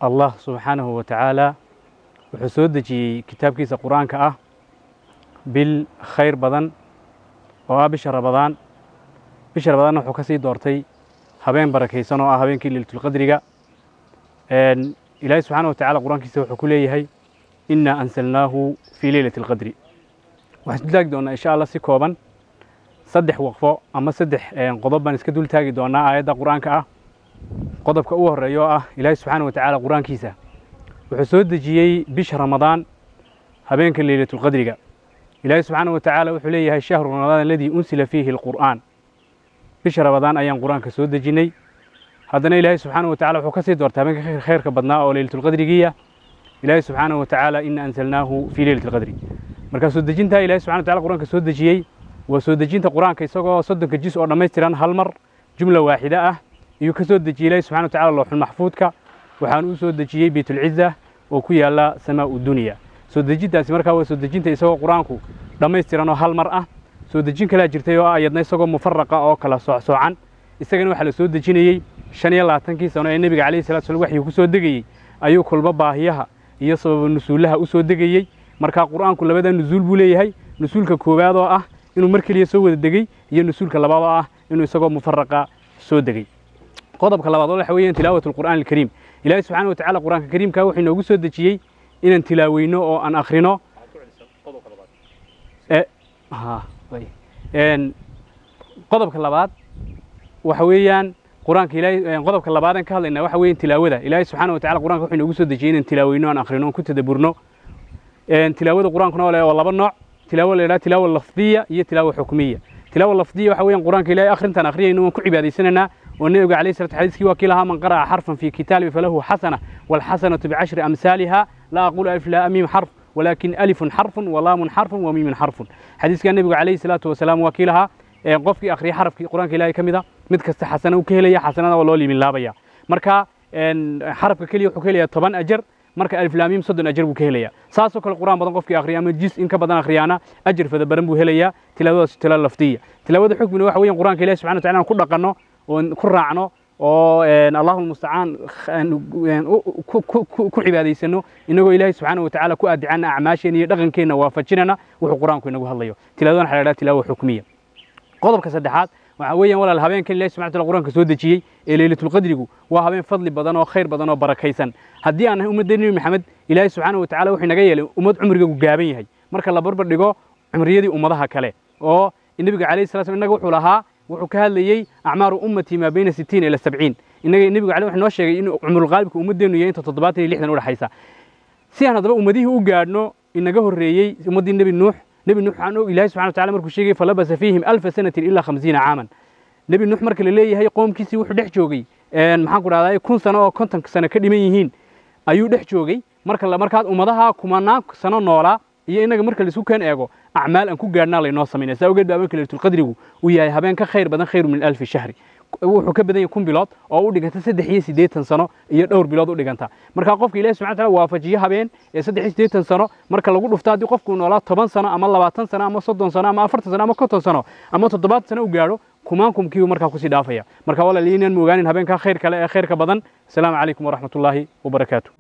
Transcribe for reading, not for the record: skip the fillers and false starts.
الله سبحانه وتعالى وحسودجي كتاب كيس القرآن كأه بالخير بدن وبشر رمضان بشر رمضان وحكسي دورتي هبين بركيسان وهبين كل القدر جاء إلهي سبحانه وتعالى القرآن كيس وحكوليه هي إنا أنزلناه في ليلة القدر وحسدلاك دونا إن شاء الله سكوبا صدح وقفه أما صدح قضبا نسكدول تاجي دونا آيات القرآن كأه قضب كأوه الرياء إلهي سبحانه وتعالى القرآن كيسه وحسودجي بشر رمضان هبين كل ليلة القدر جاء إلهي سبحانه وتعالى وحليه الشهر رمضان الذي أنزل فيه القرآن بشر رمضان أيام قرآن كسود جني هذا إلهي سبحانه وتعالى وحكسي دورت هبين خير كبدناء أو ليلة القدر جية إلهي سبحانه وتعالى إن أنزلناه في ليلة القدر مركز سود جنتها إلهي سبحانه وتعالى قرآن كسود جيي وسود جنتها قرآن كيسوق صدق الجزء أو نميستران هالمر جملة واحدة يكسود جي إلهي سبحانه وتعالى اللوح المحفوظ ك وحنو سود جيي بيت العزة وكوي الله سماء الدنيا سود جنتها مركز وسود جنتها يسوق قرآنكو نميستران هالمر سود جنك لا جرتيو أيضا يسوق مفرقة أو كلا صوعان استجنوا حل سود جنيه شنيا الله تنكي سنة النبي عليه الصلاة والسلام وحي كسود دقي أيو كل باباهيها يصب النزول لها أسود دقي مركا القرآن كل بدأ النزول بوليه نزول ككوباده إنه مركل يسود الدقي ينزول كلا بابا إنه يسوق مفرقة سود دقي قضب كلا بابا حويا تلاوة القرآن الكريم إلهي سبحانه وتعالى القرآن الكريم كوحي إنه سود دقي إن تلاوينه أو أن آخرينه طيب قضب كلا بعض وحويا قرآن إلهي قضب كلا بعض كهذا إنه وحويا تلاوة إلهي سبحانه وتعالى القرآن كوحي إنه سود دقي إن تلاوينه أن آخرينه كنت دبرنه تلاوة القرآن كنا والله بالنوع تلاوة لا تلاوة لفظية هي تلاوة حكمية تلاوة لفظية وحويا قرآن كلا آخر تنا آخرية إنه كعب هذه سننا والنبي عليه الصلاة والسلام حديث وكيلها من قرأ حرفا في كتابه فله حسنة والحسنة بعشر أمثالها لا أقول ألف لا ميم حرف ولكن ألف حرف ولام حرف وميم حرف حديث كان النبي عليه الصلاة والسلام وكيلها قف في آخر حرف في قرآن كلا كمذا متكست حسنة وكيلها حسنة والله لي من لا بيا مركا حرف كليه وكيلها طبعا أجر marka alif laam mim soddon ajir buu ka helaya saasoo kale quraan badan qofkii akhriya ama jis in ka badan akhriyana ajir fada baran buu helaya tilaawadaas tilaa laftiya tilaawada xukmina waxa weeyaan quraanka Ilaahay subhanahu wa ta'ala ku dhaqano oo ku raacno oo Allahul musta'an ku cibaadaysano inagoo Ilaahay subhanahu wa ta'ala ku aadicana acmaasheen iyo dhaqankeena waafajinana wuxuu quraanku inagu hadlayo tilaawadan xalaal tilaawa xukmiya qodobka saddexaad waxa weeyaan walaal habeenkan Ilaahay subhanahu wa ta'ala quraanka soo dejiyay ee leelatul qadrigu waa habeen fadli badan oo khayr badan oo barakaysan haddii aan ummadeenii maxamed Ilaahay subhanahu wa ta'ala wuxuu naga yeelay ummad cumrigeedu gaaban yahay marka la barbar dhigo cumriyadii ummadaha kale oo nabiga Kaleey salaam inaga wuxuu lahaa wuxuu ka hadlayay acmaaru ummati ma bayna 60 ila 70 inaga nabiga Kaleey wuxuu noo sheegay in cumrul qaalibka ummadeenu yahay inta 70 iyo 60 u dhaxaysa si aan hadaba ummadihii u gaadhno inaga horeeyay ummadii nabi nuux aanu Ilaahay subhanahu wa ta'ala markuu sheegay falabasa fiihim 1000 sanatin illa 50 aaman nabi nuux markii la leeyahay qoomkiisii wuxuu dhex joogay maxaan ku raadayay 1000 sano oo 50 sano ka dhiman yihiin ayuu dhex joogay markaad ummadaha kumanaan sano noolaa iyo inaga marka la isku keen eego acmaal aan ku gaarnaa la inoo sameeyay sababta baabanka leelatul qadrigu uu yahay habeen ka khayr badan khayr min 1000 shahri wuxuu ka badan yahay 1000 bilood oo u dhiganta 380 sano iyo dhowr bilood u dhiganta marka qofka Ilaahay subhanahu wa ta'ala waafajiyo habeen ee 380 sano marka lagu dhufto hadii qofku noolaa 10 sano ama 20 sano ama 30 sano ama 40 sano ama 50 sano ama 70 sano u gaaro kumaankumkii marka ku sii dhaafaya marka walaalihiin moogaaneen habeenka khayr kale ee khayrka badan assalaamu calaykum wa rahmatullaahi wa barakaatuh